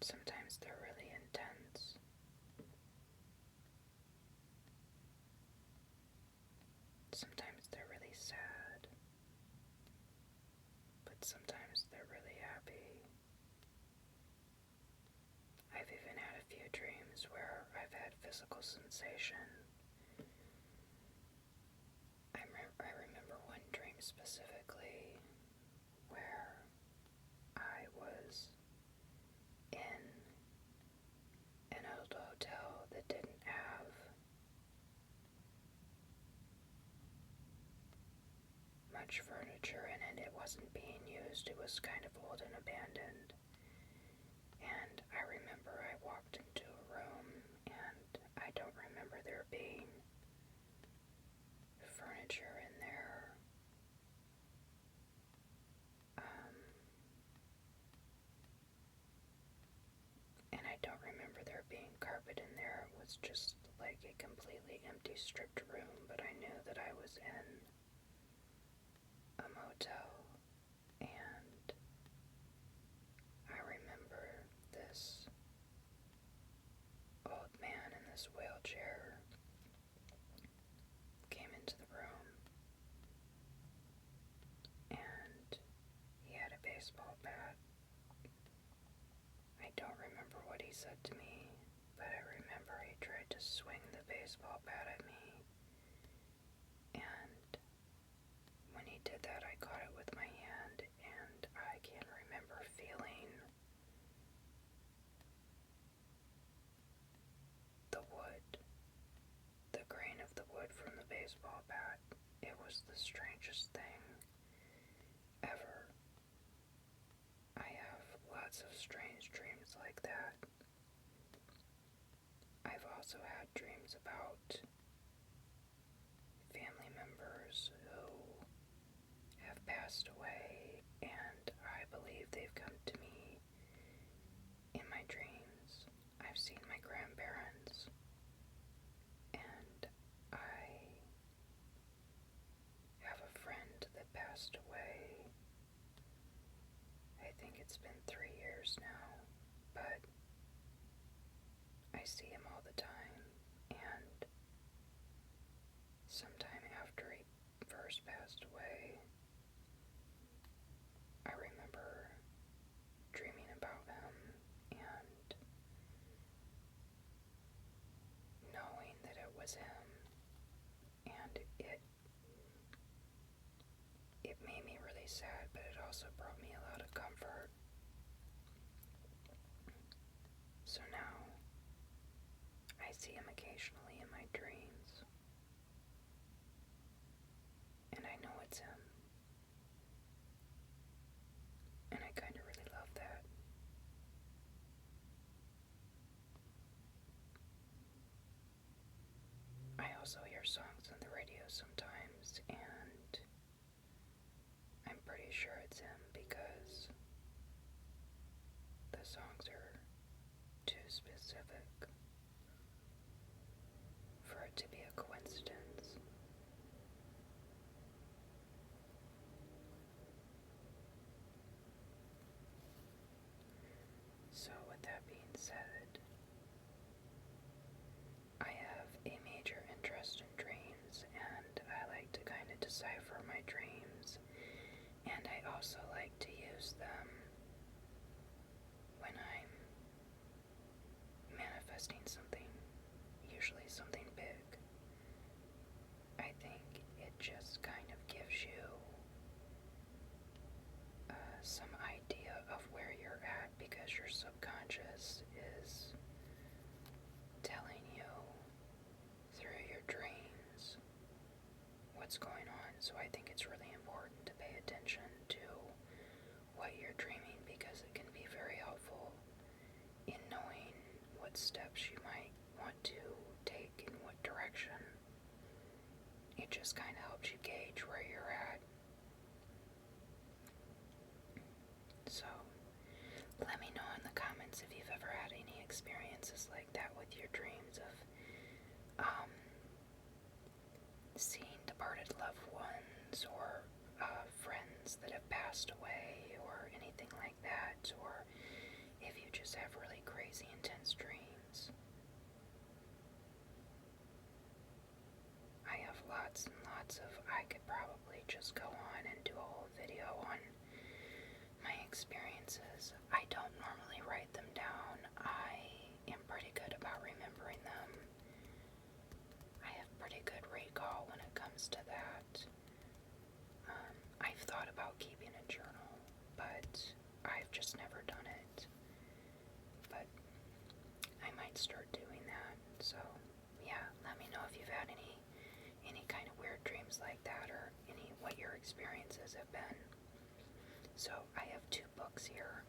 Sometimes they're really intense. Sometimes they're really sad. But sometimes they're really happy. I've even had a few dreams where I've had physical sensation. I remember one dream specifically where I was in an old hotel that didn't have much furniture in it. It wasn't being used. It was kind of old and abandoned. And I remember I walked into a room and I don't remember there being furniture in there. And I don't remember there being carpet in there. It was just like a completely empty, stripped room, but I knew that I was in a motel. And I remember this old man in this wheelchair came into the room, and he had a baseball bat. I don't remember what he said to me, but I remember he tried to swing the baseball bat at me, and when he did that, I caught it with my hand, and I can remember feeling the wood, the grain of the wood from the baseball bat. It was the strangest thing ever. I have lots of strange dreams like that. I've also had dreams about family members who have passed away, and I believe they've come to me in my dreams. I've seen my grandparents, and I have a friend that passed away. I think it's been 3 years now, but I see him all the time, and sometime after he first passed away, I remember dreaming about him and knowing that it was him, and it made me really sad, but it also brought me a lot of comfort. So now I see him occasionally in my dreams, and I know it's him, and I kind of really love that. I also hear songs on the radio sometimes, and I'm pretty sure it's him because the songs are too specific for it to be a coincidence. So with that being said, I have a major interest in dreams, and I like to kind of decipher my dreams, and I also like to use them when I'm manifesting something, usually something big. I think it just kind of gives you some idea of where you're at, because your subconscious is telling you through your dreams what's going on. So I think it's really important to pay attention to what you're dreaming, because it can be very helpful in knowing what steps you might want to take in what direction. It just kind of helps you gauge where you're at. So let me know in the comments if you've ever had any experiences like that with your dreams of seeing departed loved ones, or friends that have passed away, or anything like that, or if you just have really just never done it. But I might start doing that. So yeah, let me know if you've had any kind of weird dreams like that, or what your experiences have been. So I have 2 books here.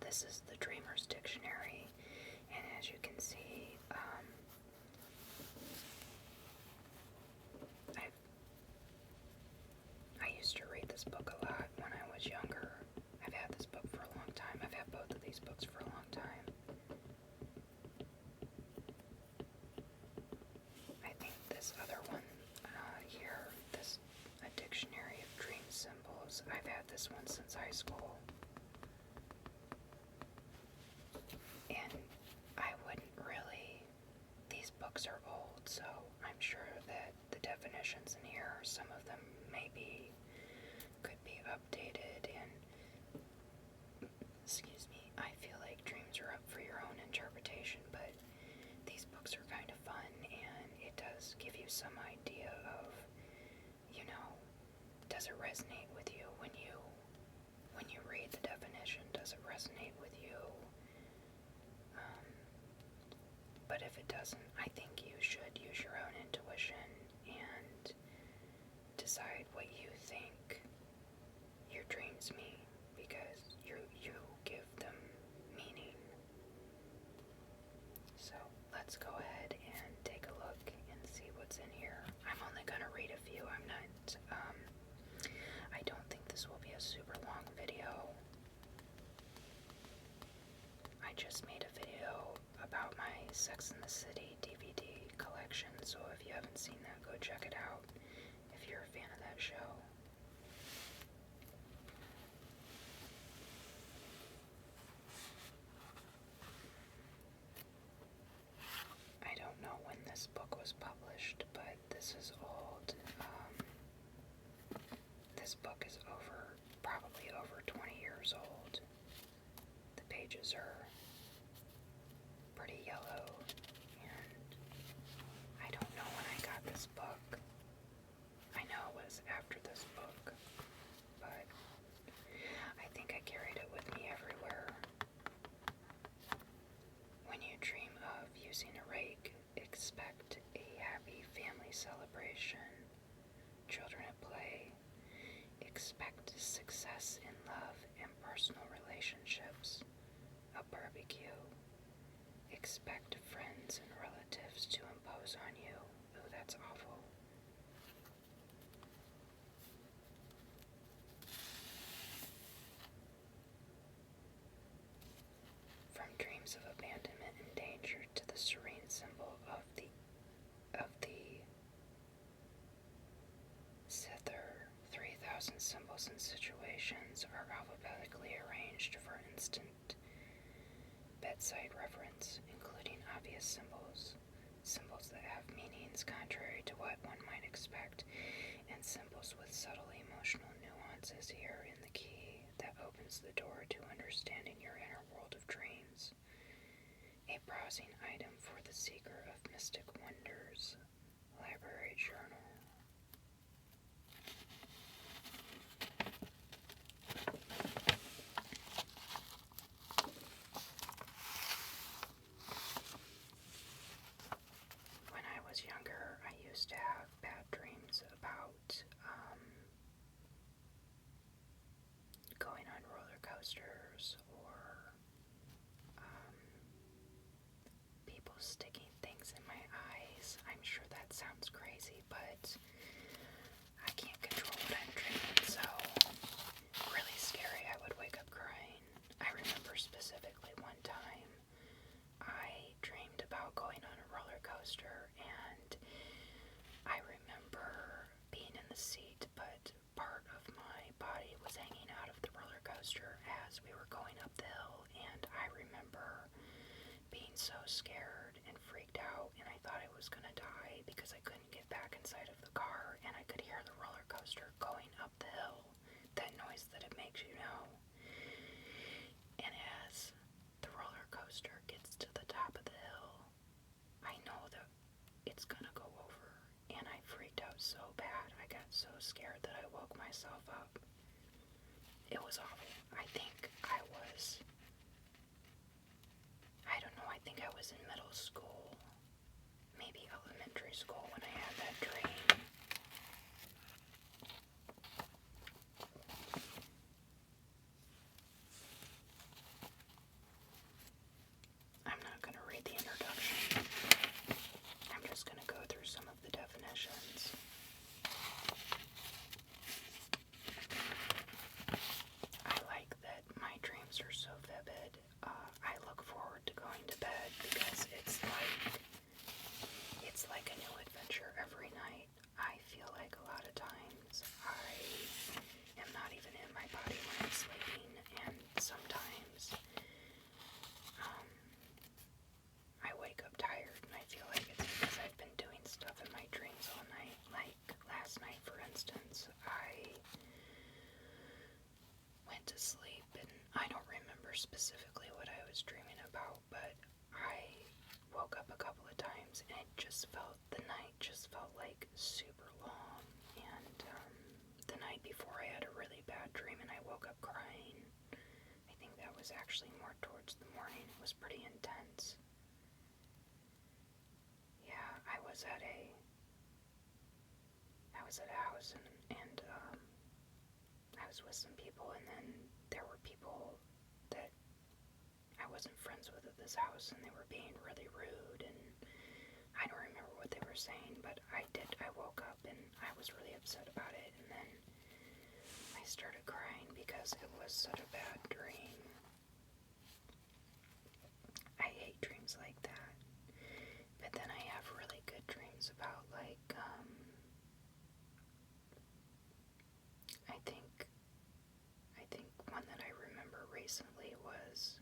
This is the Dreamer's Dictionary, and as you can see, I used to read this book a lot when I was younger. I've had this book for a long time. I've had both of these books for a long time. I think this other one here, a Dictionary of Dream Symbols, I've had this one since high school. And I wouldn't really, these books are old, so I'm sure that the definitions in here, some of them could be updated, and excuse me, I feel like dreams are up for your own interpretation, but these books are kind of fun, and it does give you some idea of, does it resonate with you when you read the definition? Does it resonate with you? But if it doesn't, I think you should use your own intuition and decide what you think your dreams mean, because you give them meaning. So let's go ahead and take a look and see what's in here. I'm only going to read a few. I don't think this will be a super long video. I just made a video about my Sex and the City DVD collection, so if you haven't seen that, go check it out if you're a fan of that show. I don't know when this book was published, but this is old. This book is probably over 20 years old. The pages are pretty yellow, and I don't know when I got this book. I know it was after this book, but I think I carried it with me everywhere. When you dream of using a rake, expect a happy family celebration. Children at play, expect success in love and personal relationships. A barbecue, expect friends and relatives to impose on you. Ooh, that's awful. From dreams of abandonment and danger to the serene symbol of the Sither, 3,000 symbols and situations are alphabetically arranged for instant bedside reference, including obvious symbols that have meanings contrary to what one might expect, and symbols with subtle emotional nuances here in the key that opens the door to understanding your inner world of dreams. A browsing item for the seeker of mystic wonders. Library Journal. When I was younger, I used to have bad dreams about going on roller coasters, or people sticking things in my eyes. I'm sure that sounds crazy, but I can't control what I'm dreaming, so really scary. I would wake up crying. I remember specifically one time I dreamed about going on a roller coaster, and I remember being in the seat, but part of my body was hanging out of the roller coaster as we were going up the hill, and I remember being so scared and freaked out, and I thought I was gonna die because I couldn't get back inside of the car, and I could hear the roller coaster going up the hill, that noise that it makes, and as the roller coaster gets to the top of the hill, I know that it's gonna go over, and I freaked out so bad. I got so scared that I woke myself up. It was awful. I think I was in middle school, maybe elementary school, when I had that dream. I'm not going to read the introduction. I'm just going to go through some of the definitions. I like that my dreams are so vivid. I look forward to going to bed because it's like a new adventure every night. I feel like a lot of times I am not even in my body when I'm sleeping, and sometimes I wake up tired, and I feel like it's because I've been doing stuff in my dreams all night. Like last night, for instance, I went to sleep, and I don't remember specifically what I was dreaming about, but I woke up a couple of times, and the night just felt like super long, and the night before I had a really bad dream, and I woke up crying. I think that was actually more towards the morning. It was pretty intense. Yeah, I was at a house, and I was with some people, and then there were people that I wasn't friends with at this house, and they were being really rude, and I don't remember what they were saying, but I woke up, and I was really upset about it, and then I started crying because it was such a bad dream. I hate dreams like that, but then I have really good dreams about, like, I think one that I remember recently was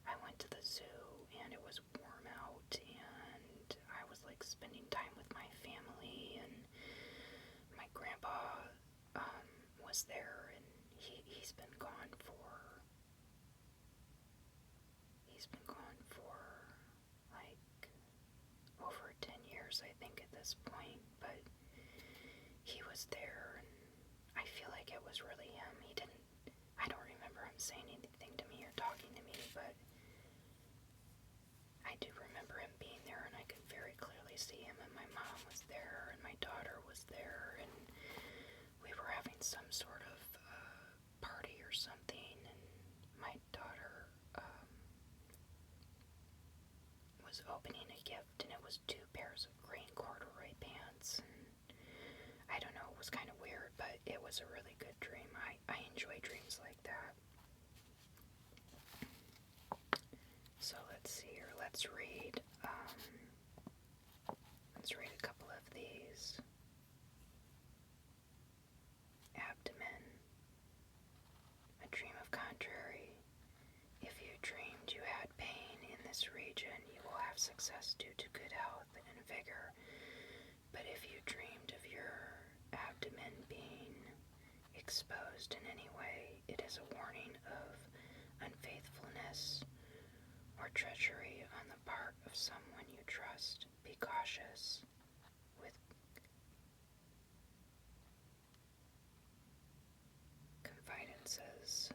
I went to the zoo, and it was warm out, and I was like spending time with my family, and my grandpa was there, and he's been gone for like over 10 years, I think, at this point, but he was there, and I feel like it was really him. I don't remember him saying anything to me or talking to me, but I do remember him being there, and I could very clearly see him, and my mom was there, and my daughter was there, and we were having some sort of party or something, and my daughter was opening a gift, and it was 2 pairs of green corduroy pants, and I don't know, it was kind of weird, but it was a really good dream. I enjoy dreams like that. So let's see here. Let's read a couple of these. Abdomen. A dream of contrary. If you dreamed you had pain in this region, you will have success due to good health and vigor. But if you dreamed of your abdomen being exposed in any way, it is a warning of unfaithfulness or treachery on the part of someone you trust. Be cautious with confidences.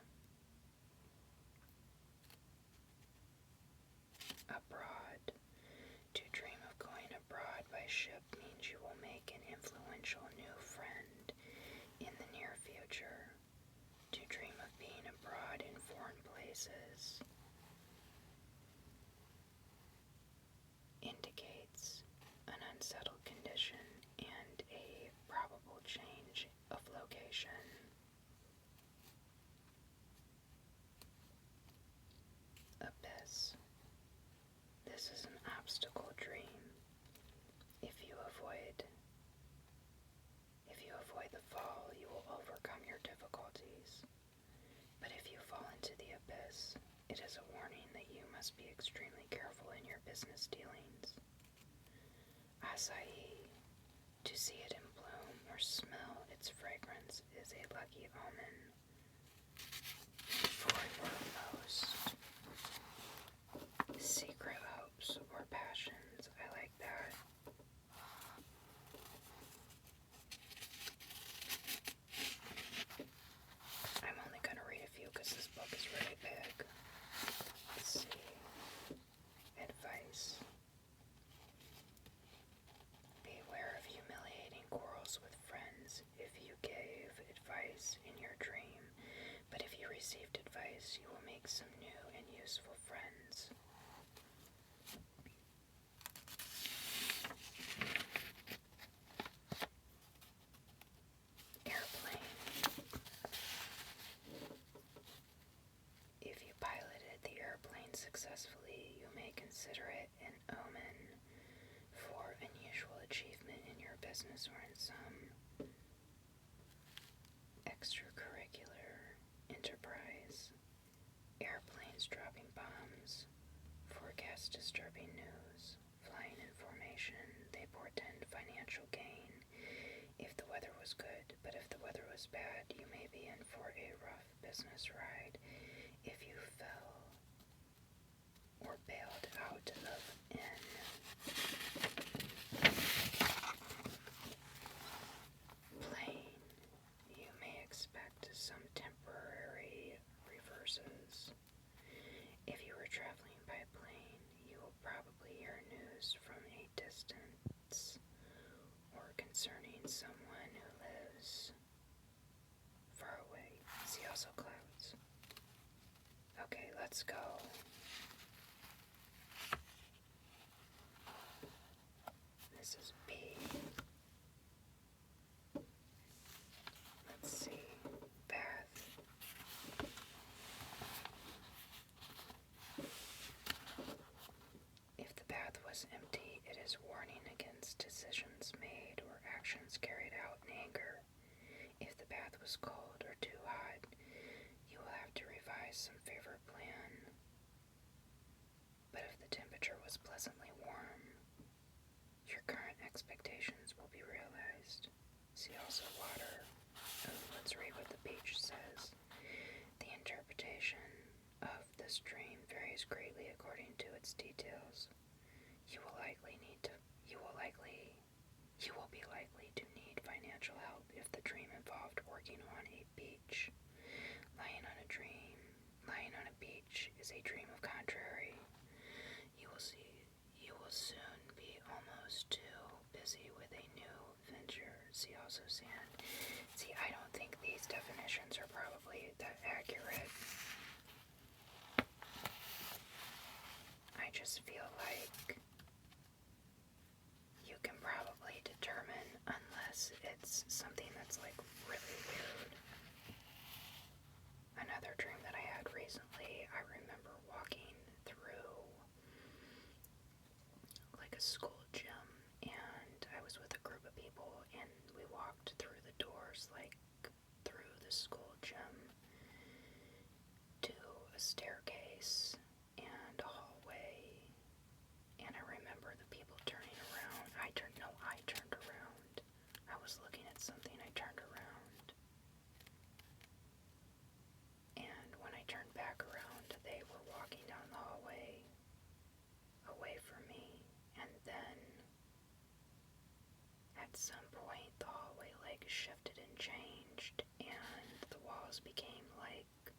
Abroad. To dream of going abroad by ship means you will make an influential new friend in the near future. To dream of being abroad in foreign places indicates an unsettled condition and a probable change of location. Abyss. This is an obstacle dream. If you avoid the fall, you will overcome your difficulties. But if you fall into the abyss, it is a warning that you must be extremely careful in your business dealings. Acai. To see it in bloom or smell its fragrance is a lucky omen for your most secret hopes or passions. I like that. I'm only going to read a few because this book is really big. Let's see. Advice. consider it an omen for unusual achievement in your business or in some extracurricular enterprise. Airplanes dropping bombs, forecast disturbing news, flying information, they portend financial gain. If the weather was good, but if the weather was bad, you may be in for a rough business ride. If you fell or bailed out of an plane, you may expect some temporary reverses. If you were traveling by plane, you will probably hear news from a distance or concerning someone who lives far away. See also clouds. Okay, let's go. This is B. Let's see. Bath. If the bath was empty, it is warning against decisions made or actions carried out in anger. If the bath was cold or too hot, you will have to revise some favorite plan. But if the temperature was pleasantly warm, your current expectations will be realized. See also water. Let's read what the beach says. The interpretation of this dream varies greatly according to its details. You will be likely to need financial help if the dream involved working on a beach. Lying on a beach is a dream of contrary. You will soon be almost too busy with a new venture. See also sand. See, I don't think these definitions are probably that accurate. I just feel like you can probably determine, unless it's something that's like really weird. Another dream that I had recently, I remember walking through like a school gym, and I was with a group of people, and we walked through the doors, like through the school gym to a staircase and a hallway, and I remember the people turning around. I turned around. I was looking at something, I turned around. And when I turned back around, they were walking down the hallway away from me. And then at some point the hallway like shifted and changed, and the walls became like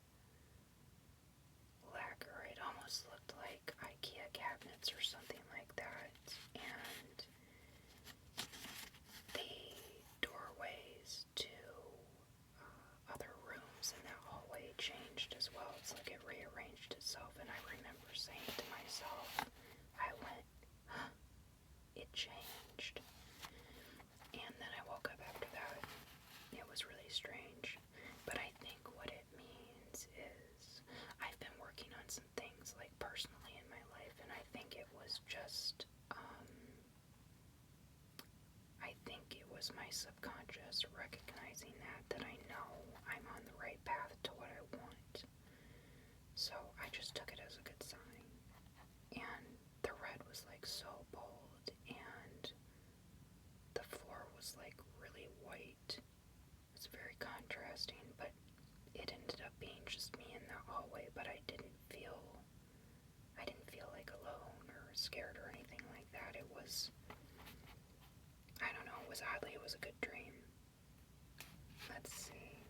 lacquer. It almost looked like IKEA cabinets or something like that. And the doorways to other rooms in that hallway changed as well. It's like it rearranged itself, and I remember saying to myself, I went, huh, it changed. And then I woke up after that. It was really strange. But I think what it means is I've been working on some things like personally in my life, and I think it was just, I think it was my subconscious recognizing that I know I'm on the right path to what I want. So I just took it as a good sign. And the red was like so bold, and the floor was like really white. It's very contrasting, but it ended up being just me in that hallway, but I didn't feel like alone or scared or anything like that. It was, I don't know, it was a good dream. Let's see.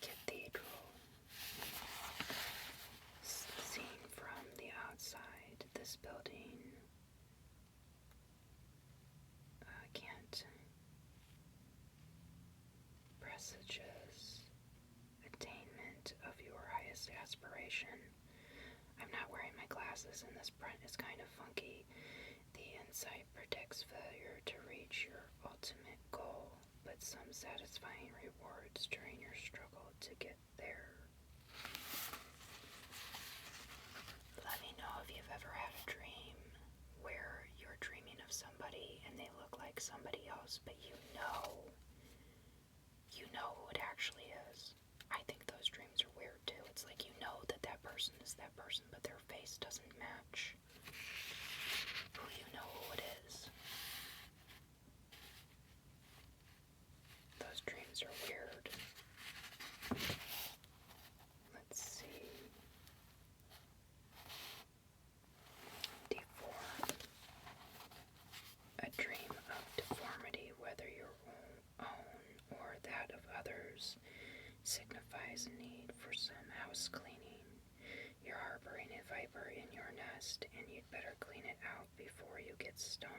Cathedral. Seen from the outside, this building can't presages attainment of your highest aspiration. I'm not wearing my glasses, and this print is kind of funky. The insight predicts failure to reach your ultimate goal, but some satisfying rewards during your struggle to get somebody else, but you know who it actually is. I think those dreams are weird too. It's like you know that that person is that person, but their face doesn't match who you know who it is. Those dreams are weird. Let's see. Deform. A dream of deformity, whether your own or that of others, signifies a need for some house cleaning. You're harboring a viper in your nest, and you'd better clean it out before you get stung.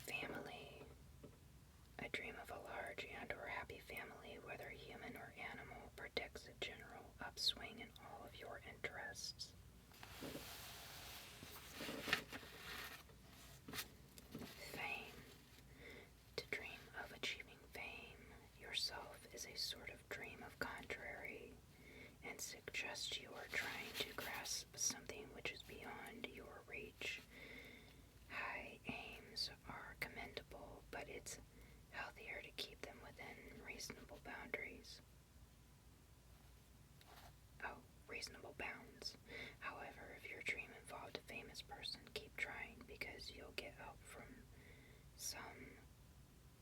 Family. A dream of a large and or happy family, whether human or animal, predicts a general upswing in all of your interests. Fame. To dream of achieving fame yourself is a sort of dream of contrary, and suggests you are trying to grasp something which is beyond your reach. High aims are commendable, but it's healthier to keep them within reasonable boundaries. Oh, reasonable bounds. However, if your dream involved a famous person, keep trying because you'll get help from some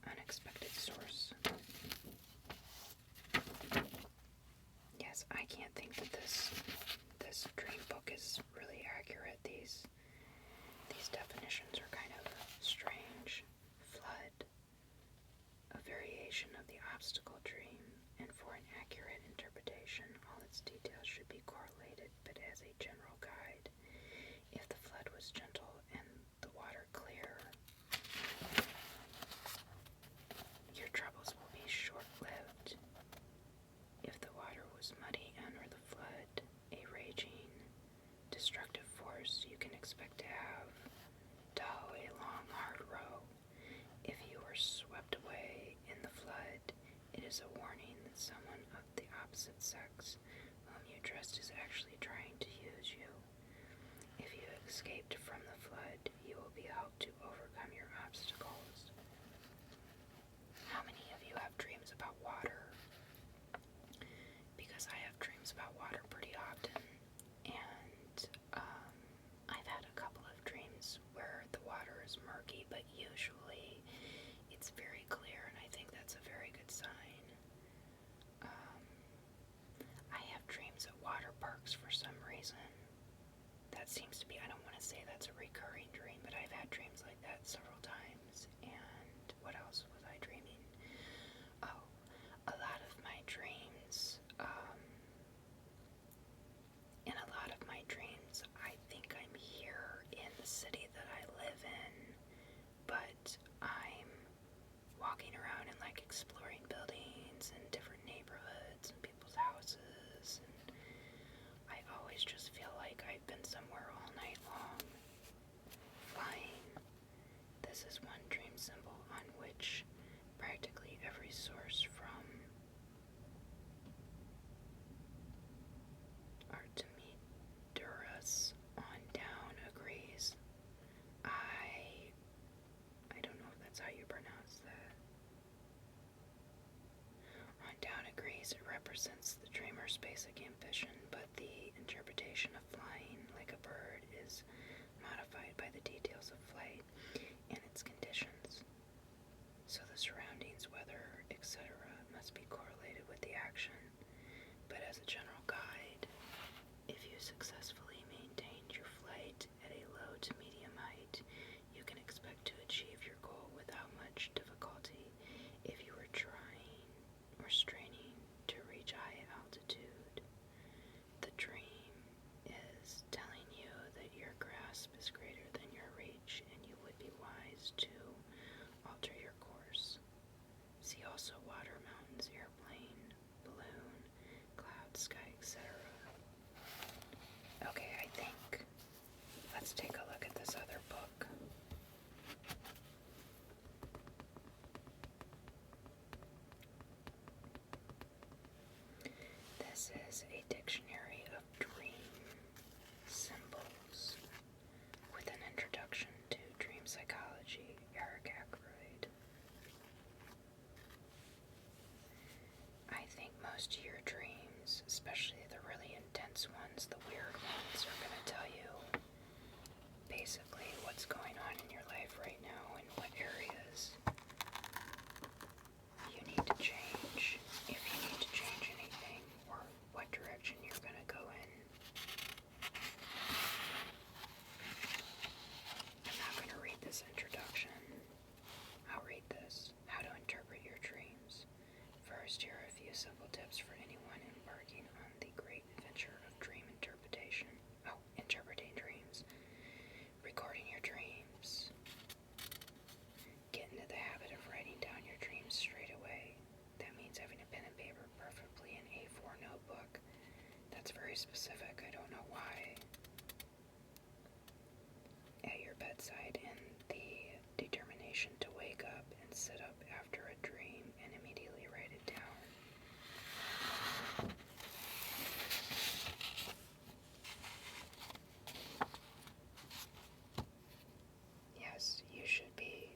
unexpected source. Yes, I can't think that this dream book is really accurate. These definitions are kind of strange. Flood, a variation of the obstacle dream, and for an accurate interpretation, all its details should be correlated, but as a general guide, if the flood was gentle and the water clear, your troubles will be short-lived. If the water was muddy under the flood, a raging, destructive force, you can expect to have to hoe a long, hard row. If you were swept away in the flood, it is a warning that someone of the opposite sex whom you trust is actually trying to use you. If you escaped from the flood, you will be helped to overcome your obstacles. How many of you have dreams about water? Because I have dreams about water pretty often, and I've had a couple of dreams where the water is murky, but usually it's very clear, and I think that's a very good sign. I have dreams at water parks for some reason. That seems to be, I don't want to say that's a recurring dream, but I've had dreams like that several times. And what else was I dreaming? Oh, a lot of my dreams, in a lot of my dreams, I think I'm here in the city that I live in, but I'm walking around and like exploring buildings and different neighborhoods and people's houses, and I always just feel like I've been somewhere all night long. Flying. This is one dream symbol on which practically every source from Artemidorus on down agrees. I don't know if that's how you pronounce that. On down agrees it represents the dreamer's basic ambition, but the interpretation of flying like a bird is modified by the details of flight and its conditions specific, I don't know why. At your bedside, and the determination to wake up and sit up after a dream and immediately write it down. Yes, you should be.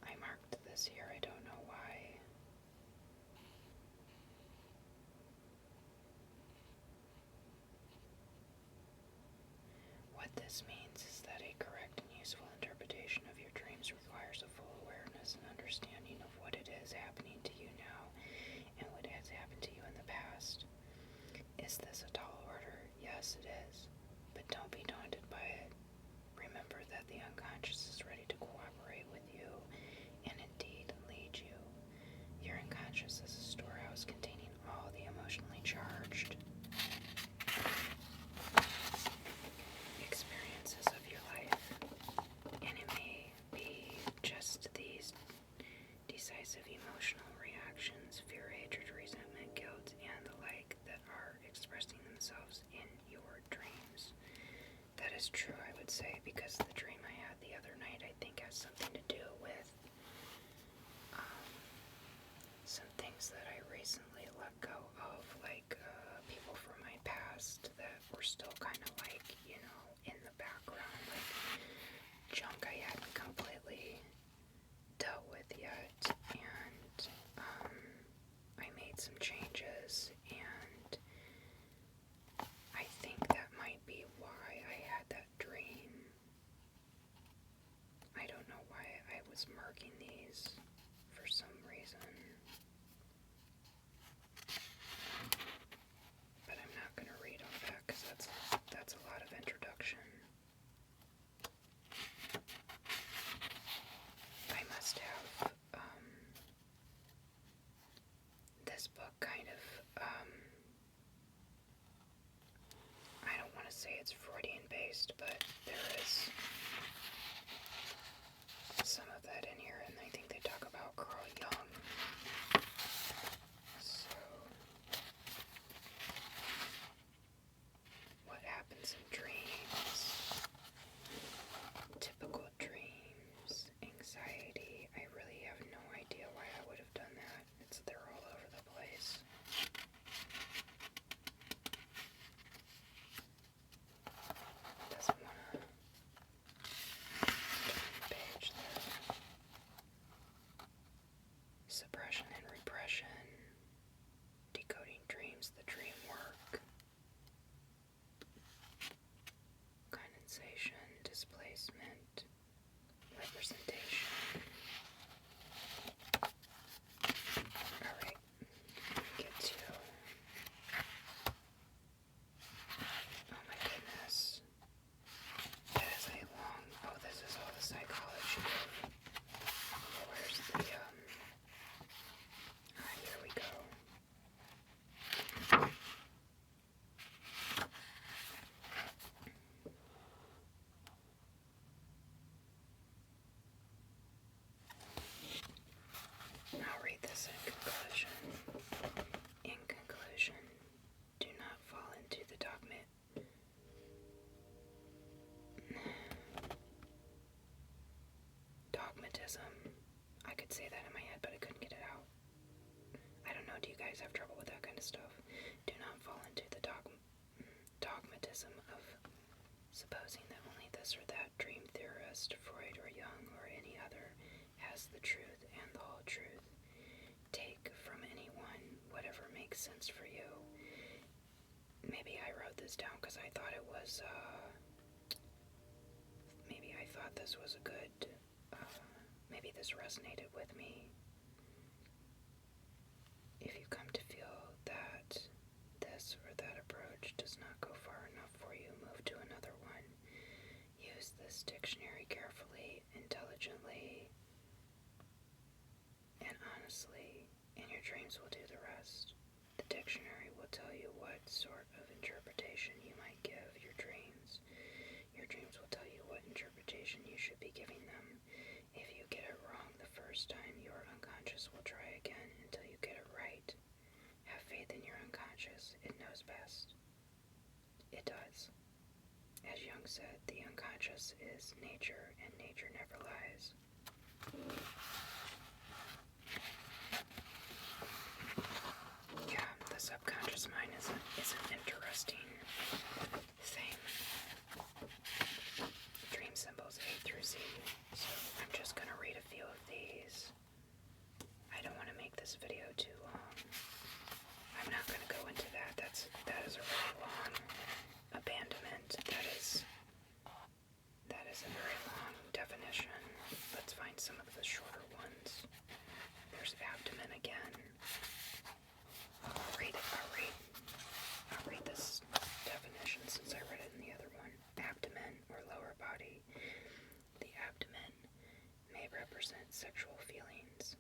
I marked this here, I don't know why. What this means is that a correct and useful interpretation of your dreams requires a full awareness and understanding of what it is happening to you now and what has happened to you in the past. Is this a tall order? Yes, it is. But don't be daunted by it. Remember that the unconscious is ready to cooperate with you and indeed lead you. Your unconscious is a storehouse containing all the emotionally charged experiences of your life, and it may be just these decisive emotional reactions, fear, hatred, resentment, guilt, and the like, that are expressing themselves in your dreams. That is true, I would say, because the dream I had the other night, I think, has something to do with some things that I recently let go of, like people from my past that were still kind of like, in the background, like junk I hadn't completely dealt with yet, and I made some changes, and I think that might be why I had that dream. I don't know why I was marking these for some reason, but I'm not going to read all that because that's a lot of introduction. I must have this book kind of, I don't want to say it's Freudian based, but there is some of that in here, and I think they talk about Carl Jung. So, what happens in dreams? Typical dreams, anxiety. I really have no idea why I would have done that. They're all over the place. Doesn't want to turn the page there. Suppression and repression. Decoding dreams, the dream work. Condensation, displacement, representation. Alright, get to, oh my goodness, that is a long, this is all the psychology of, where's the, here we go. I'll read this in conclusion. In conclusion, do not fall into the dogmatism. I could say that in my head, but I couldn't get it out. I don't know, do you guys have trouble with that kind of stuff? Do not fall into the dogmatism of supposing that only this or that dream theorist, Freud or Jung or any other, has the truth and the whole truth. Take from anyone whatever makes sense for you. Maybe I wrote this down because I thought it was, maybe I thought this was a good, maybe this resonated with me. If you come to feel that this or that approach does not go far enough for you, move to another one. Use this dictionary carefully, intelligently, and honestly, and your dreams will do the rest. The dictionary will tell you what sort of interpretation you might give your dreams. Your dreams will tell you what interpretation you should be giving them. If you get it wrong the first time, your unconscious will try again until you get it right. Have faith in your unconscious. It knows best. said, the unconscious is nature, and nature never lies. Yeah, the subconscious mind is an interesting thing. Dream symbols A through Z. So I'm just going to read a few of these. I don't want to make this video too long. I'm not going to go into that. That is a really long abandonment. That is a very long definition. Let's find some of the shorter ones. There's abdomen again. I'll read this definition since I read it in the other one. Abdomen, or lower body. The abdomen may represent sexual feelings.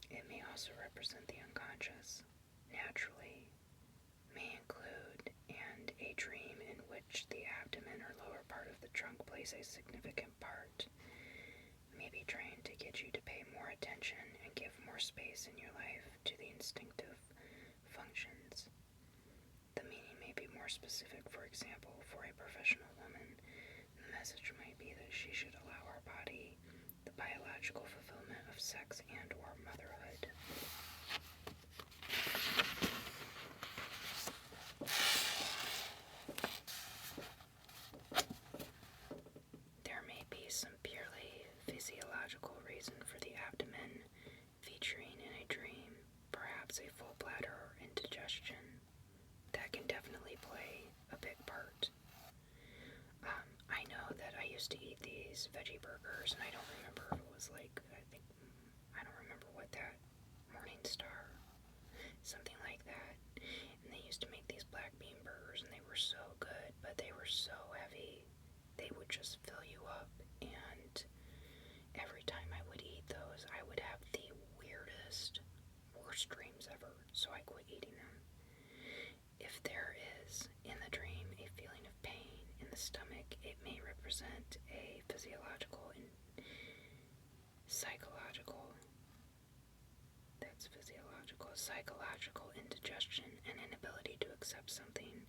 It may also represent the unconscious. Naturally, may include and a dream in which the abdomen or lower part of the trunk plays a significant part. May be trained to get you to pay more attention and give more space in your life to the instinctive functions. The meaning may be more specific. For example, for a professional woman, the message might be that she should allow her body the biological fulfillment of sex and or motherhood. There may be some purely physiological reason for the abdomen featuring in a dream, perhaps a full bladder or indigestion. That can definitely play a big part. I know that I used to eat these veggie burgers, and I don't remember if it was like, I don't remember what that, Morning Star, something like that. And they used to make these black bean burgers, and they were so good, but they were so heavy. They would just fill you up, and every time I would eat those, I would have the worst dreams ever, so I quit eating them. If there is, in the dream, a feeling of pain in the stomach, it may represent a physiological and psychological indigestion and inability to accept something.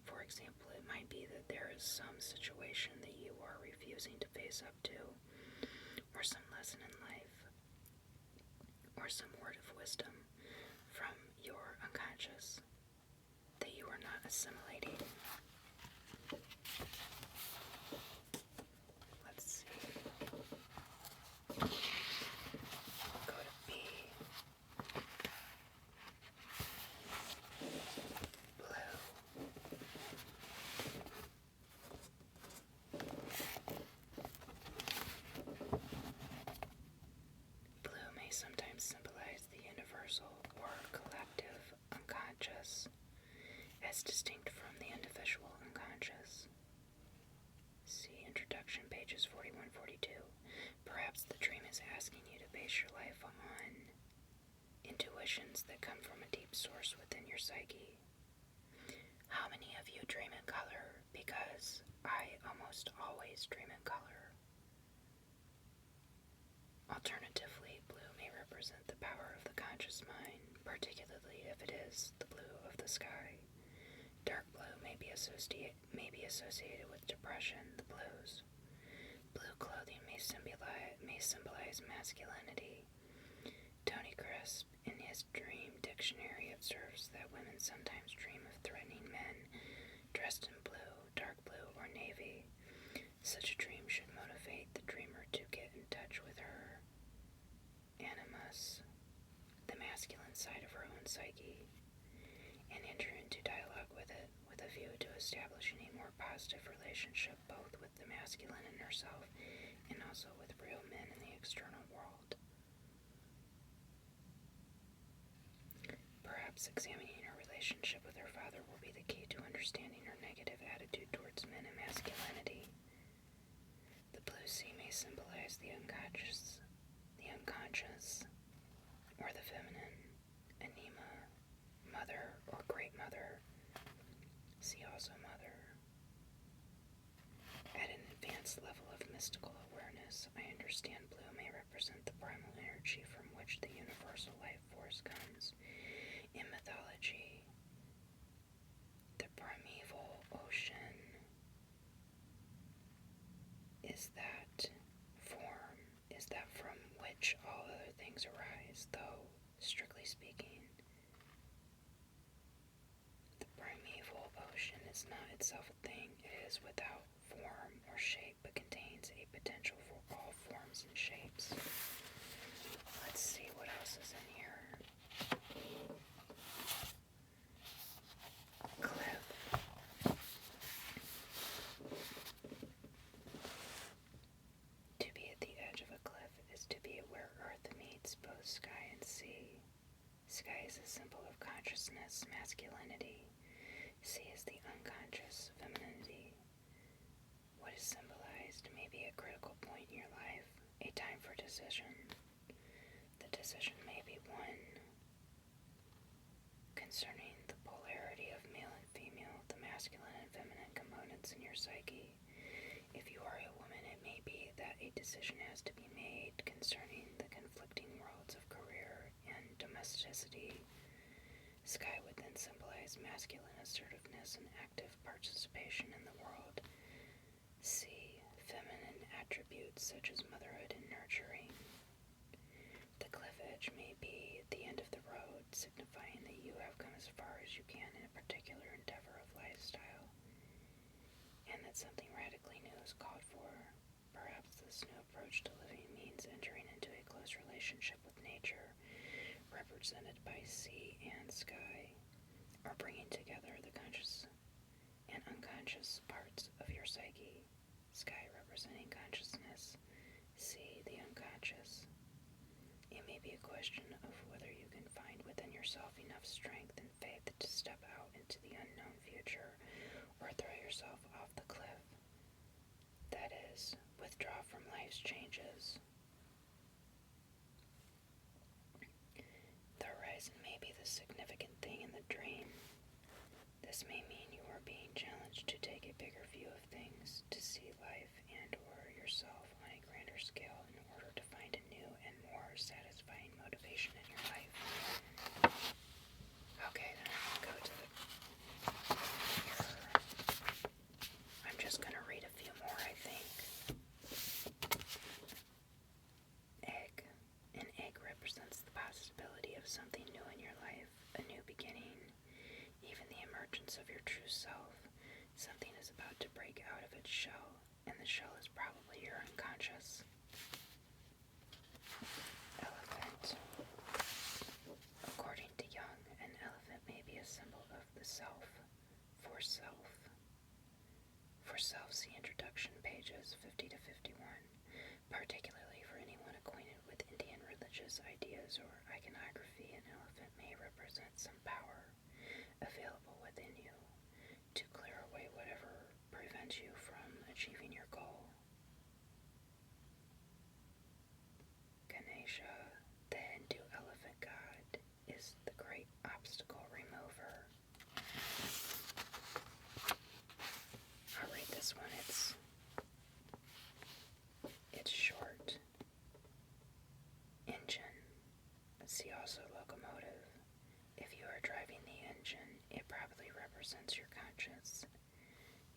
For example, it might be that there is some situation that you are refusing to face up to, or some lesson in life, or some word of wisdom from your unconscious that you are not assimilating. Let's see. Go to B. Blue. Blue may sometimes symbolize the universal or collective unconscious, as distinct from the individual unconscious. See introduction, pages 41-42. Perhaps the dream is asking you to base your life on intuitions that come from a deep source within your psyche. How many of you dream in color? Because I almost always dream in color. Alternatively, blue may represent the power of the conscious mind, particularly if it is the blue of the sky. Dark blue may be associated with depression, the blues. Blue clothing may symbolize masculinity. Tony Crisp, in his Dream Dictionary, observes that women sometimes dream of threatening men dressed in blue, dark blue, or navy. Such a dream should motivate the dreamer to get in touch with her animus, the masculine side of her own psyche, and enter into dialogue with it, with a view to establishing a more positive relationship both with the masculine in herself and also with real men in the external world. Perhaps examining her relationship with her father will be the key to understanding her negative attitude towards men and masculinity. The blue sea may symbolize the unconscious, or the feminine, anima, mother, or great mother. See also mother. At an advanced level of mystical awareness, I understand blue may represent the primal energy from which the universal life force comes. In mythology, the primeval ocean is that form, is that from which all other things arise, though, strictly speaking, the primeval ocean is not itself a thing. It is without form or shape, but contains a potential for all forms and shapes. Let's see what else is in here. Cliff. To be at the edge of a cliff is to be where earth meets both sky and sea. Sky is a symbol of consciousness, masculinity. Sea is the unconscious, femininity. What is symbolized may be a critical point in your life, a time for decision. The decision may be one concerning the polarity of male and female, the masculine and feminine components in your psyche. If you are a woman, it may be that a decision has to be made concerning the conflicting worlds of career and domesticity. Sky would then symbolize masculine assertiveness and active participation in the world. Sea, feminine attributes such as motherhood and nurturing. The cliff edge may be the end of the road, signifying that you have come as far as you can in a particular endeavor of lifestyle, and that something radically new is called for. Perhaps this new approach to living means entering into a close relationship with nature, represented by sea and sky, or bringing together the conscious and unconscious parts of your psyche. Sky representing consciousness, sea the unconscious. It may be a question of whether you can find within yourself enough strength and faith to step out into the unknown future or throw yourself off the cliff. That is, withdraw from life's changes. The horizon may be the significant thing in the dream. This may mean you are being challenged to take a bigger view of things, to see life and or yourself on a grander scale in order to find a new and more satisfying motivation in your life. Okay, then I'll go to I'm just going to read a few more, I think. Egg. An egg represents the possibility of something new in your life, a new beginning, even the emergence of your true self. Something is about to break out of its shell, and the shell is probably your unconscious. Elephant. According to Jung, an elephant may be a symbol of the self, for self. For self, see introduction pages 50 to 51, particularly for anyone acquainted with Indian religious ideas or iconography. An elephant may represent some power available within you to clear away whatever prevents you from achieving your goal. Ganesha, the Hindu elephant god, is the great obstacle remover. I'll read this one. It's short. Engine. See also locomotive. If you are driving the engine, it probably represents your conscience.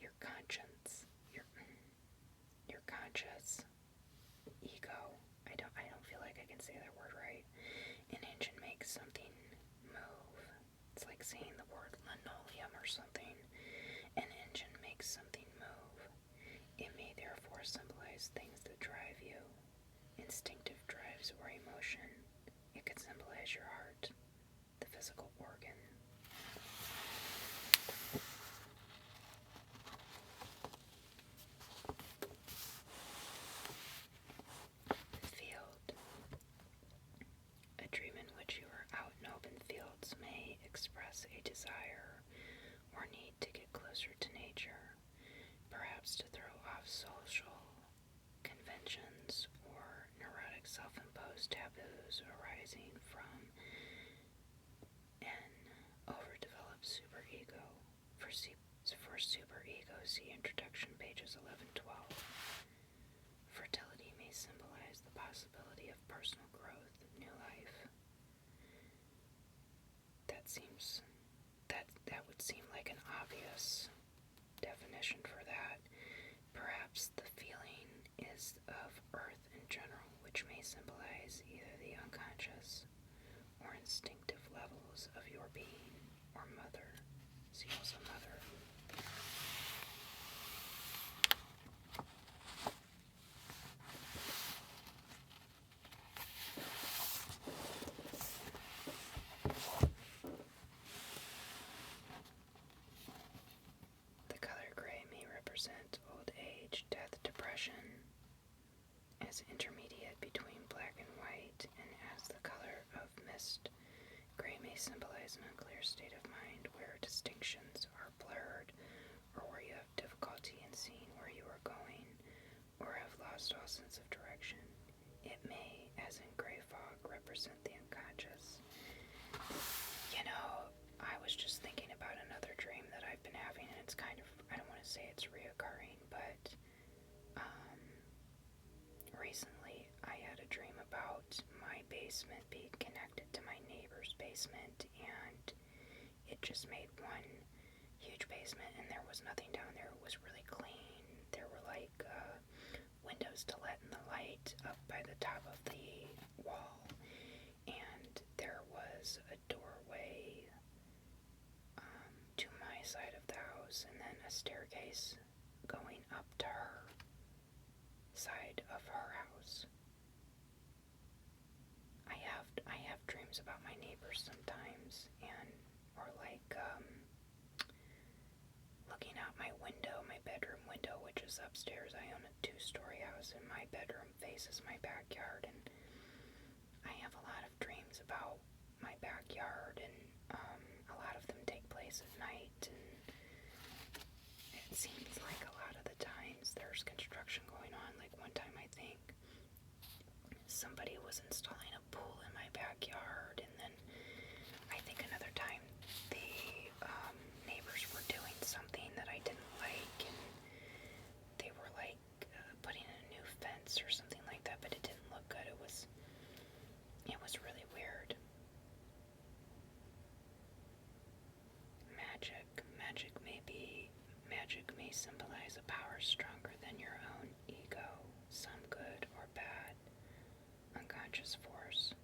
Your conscience. Your conscious ego. I don't feel like I can say that word right. An engine makes something move. It's like saying the word linoleum or something. An engine makes something move. It may therefore symbolize things that drive you, instinctive drives or emotion. It could symbolize your heart, the physical organ. Field. A dream in which you are out in open fields may express a desire or need to get closer to nature, perhaps to throw off social conventions or neurotic self-imposed taboos arising from an overdeveloped superego. For superego, see introduction pages 11-12. Fertility may symbolize the possibility of personal growth, new life. That would seem like an obvious definition for that. Perhaps the feeling being, or mother. See, also mother. The color gray may represent old age, death, depression, as intermediate between black and white, and as the color of mist. Gray may symbolize an unclear state of mind where distinctions are blurred, or where you have difficulty in seeing where you are going, or have lost all sense of direction. It may, as in gray fog, represent the unconscious. You know, I was just thinking about another dream that I've been having, and it's kind of, I don't want to say it's reoccurring, but recently I had a dream about my basement being connected to my neighbor's basement, and it just made one huge basement, and there was nothing down there. It was really clean. There were like windows to let in the light up by the top of the wall, and there was a doorway to my side of the house, and then a staircase going up to her side of her house. I have dreams about my neighbors sometimes, and or like looking out my window, my bedroom window, which is upstairs. I own a 2-story house, and my bedroom faces my backyard, and I have a lot of dreams about my backyard, and a lot of them take place at night, and it seems like a lot of the times there's construction going on. Like one time I think somebody was installing a pool in my backyard, and then I think another time the neighbors were doing something that I didn't like, and they were like putting in a new fence or something like that, but it didn't look good. It was really weird. Magic may symbolize a power stronger than your own ego, some good or bad, unconscious force.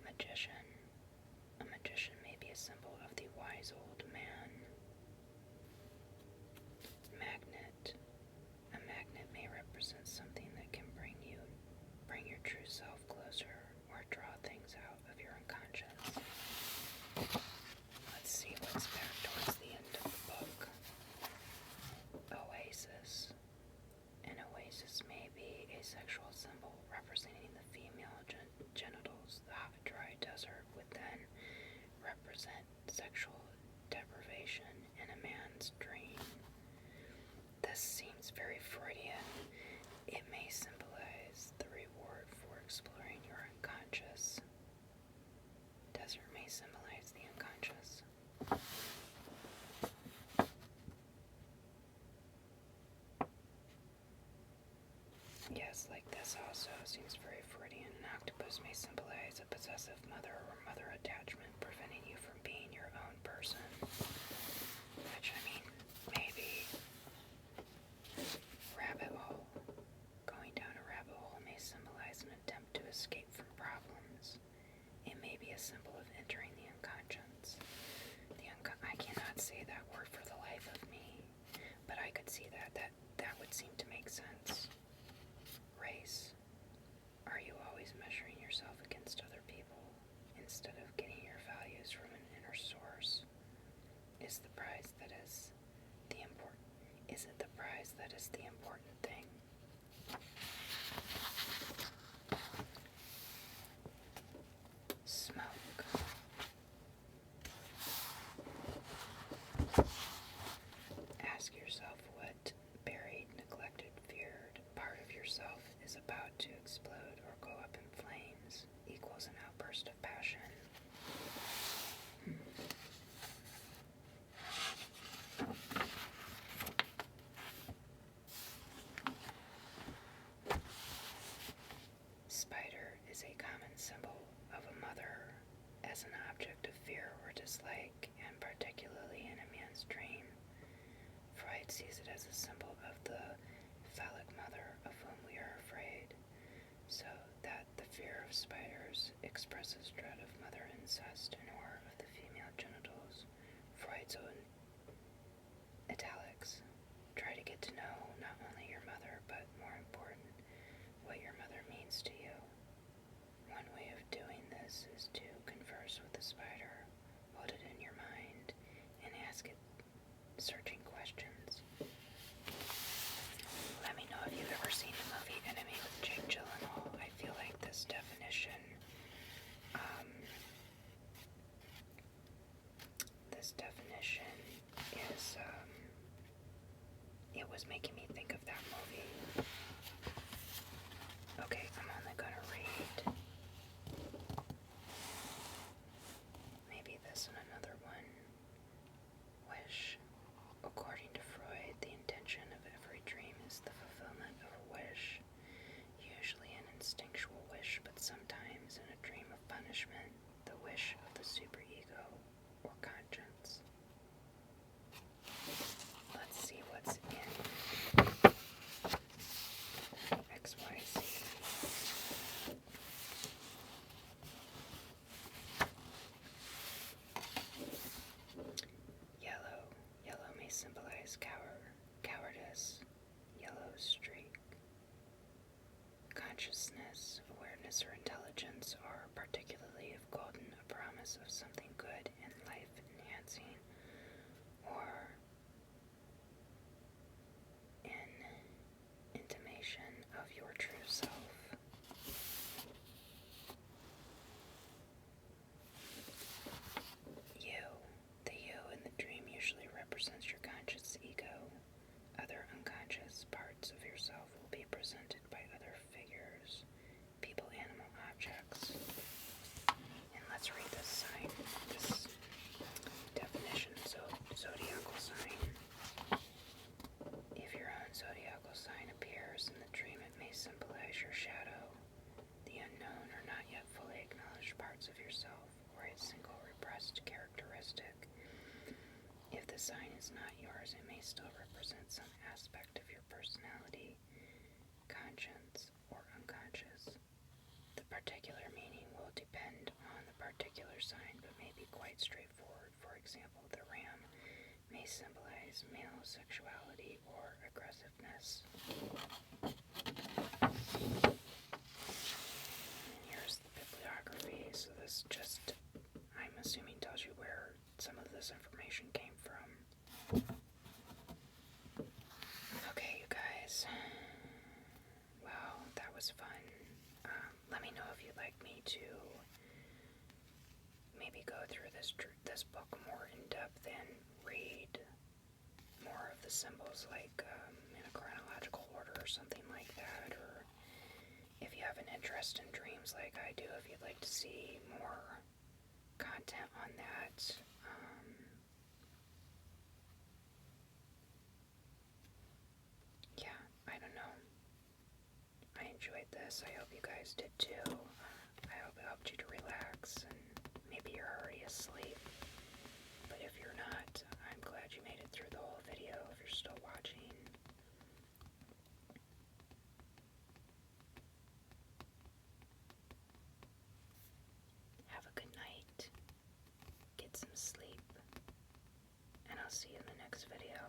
Magician. A magician may be a symbol of the wise old man. Magnet. A magnet may represent something that can bring your true self closer, or draw things out of your unconscious. Let's see what's back towards the end of the book. Oasis. An oasis may be a sexual symbol representing the female genitals. The hot, dry desert would then represent sexual deprivation in a man's dream. This seems very Freudian. It may symbolize the reward for exploring your unconscious. Desert may symbolize the unconscious. Yes, like this also seems very Freudian. An octopus may symbolize a possessive mother or mother attachment, preventing you from being your own person. Which, I mean, maybe. Rabbit hole. Going down a rabbit hole may symbolize an attempt to escape from problems. It may be a symbol of entering the unconscious. I cannot say that word for the life of me, but I could see that would seem to make sense. Race. Are you always measuring yourself against other people instead of getting your values from an inner source? Is it the prize that is the important thing? Smoke. Ask yourself what buried, neglected, feared part of yourself is about to explode or go up in flames, equals an outburst of passion. Spider is a common symbol of a mother as an object of fear or dislike, and particularly in a man's dream. Freud sees it as a symbol of the phallic mother of whom we are afraid, so that the fear of spiders expresses dread of mother incest and horror of the was making me think of that movie. Okay, I'm only gonna read maybe this and another one. Wish. According to Freud, the intention of every dream is the fulfillment of a wish, usually an instinctual wish, but sometimes in a dream of punishment, the wish of the superego or conscience. Let's see what's in XYZ. Yellow. Yellow may symbolize cowardice. Yellow streak. Consciousness, awareness, or intelligence are, particularly if golden, a promise of something good and life-enhancing, or an intimation of your true self. You. The you in the dream usually represents your conscious ego. Other unconscious parts of yourself will be presented by other figures, people, animal, objects. And let's read this sign, this definition. So, zodiacal sign. If your own zodiacal sign appears in the dream, it may symbolize your shadow, the unknown or not yet fully acknowledged parts of yourself, or a single repressed characteristic. If the sign is not yours, it may still represent some aspect of your personality, conscience, or unconscious. The particular meaning will depend on the particular sign, but may be quite straightforward. For example, the ram may symbolize male sexuality or aggressiveness. And here's the bibliography. So this just, I'm assuming, tells you where some of this information came from. Okay, you guys. Wow, that was fun. Let me know if you'd like me to maybe go through this book more in depth and read more of the symbols, like in a chronological order or something like that, or if you have an interest in dreams like I do, if you'd like to see more content on that. Yeah, I don't know. I enjoyed this. I hope you guys did too. I hope it helped you to relax, and maybe you're already asleep. But if you're not, I'm glad you made it through the whole video if you're still watching. Have a good night. Get some sleep. And I'll see you in the next video.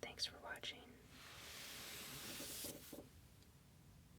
Thanks for watching.